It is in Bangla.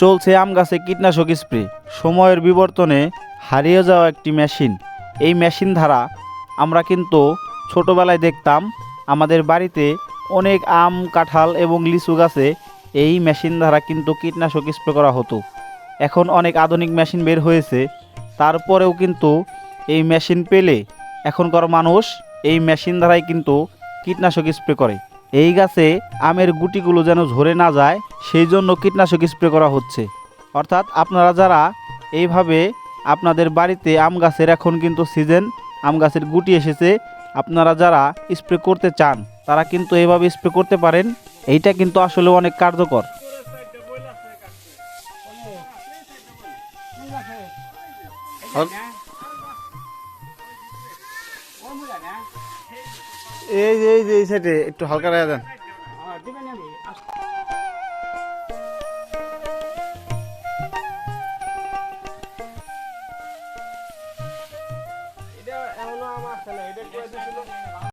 চলছে আম গাছে কীটনাশক স্প্রে। সময়ের বিবর্তনে হারিয়ে যাওয়া একটি মেশিন। এই মেশিন দ্বারা আমরা কিন্তু ছোটোবেলায় দেখতাম আমাদের বাড়িতে অনেক আম, কাঁঠাল এবং লিচু গাছে এই মেশিন দ্বারা কিন্তু কীটনাশক স্প্রে করা হতো। এখন অনেক আধুনিক মেশিন বের হয়েছে, তারপরেও কিন্তু এই মেশিন পেলে এখনকার মানুষ এই মেশিন দ্বারাই কিন্তু কীটনাশক স্প্রে করে। এই গাছে আমের গুটিগুলো যেন ঝরে না যায় সেই জন্য কীটনাশক স্প্রে করা হচ্ছে। অর্থাৎ আপনারা যারা এইভাবে আপনাদের বাড়িতে আম গাছের এখন কিন্তু সিজন, আম গাছের গুটি এসেছে, আপনারা যারা স্প্রে করতে চান তারা কিন্তু এইভাবে স্প্রে করতে পারেন। এইটা কিন্তু আসলে অনেক কার্যকর। এই সাইডে একটু হালকা রাখা দেন।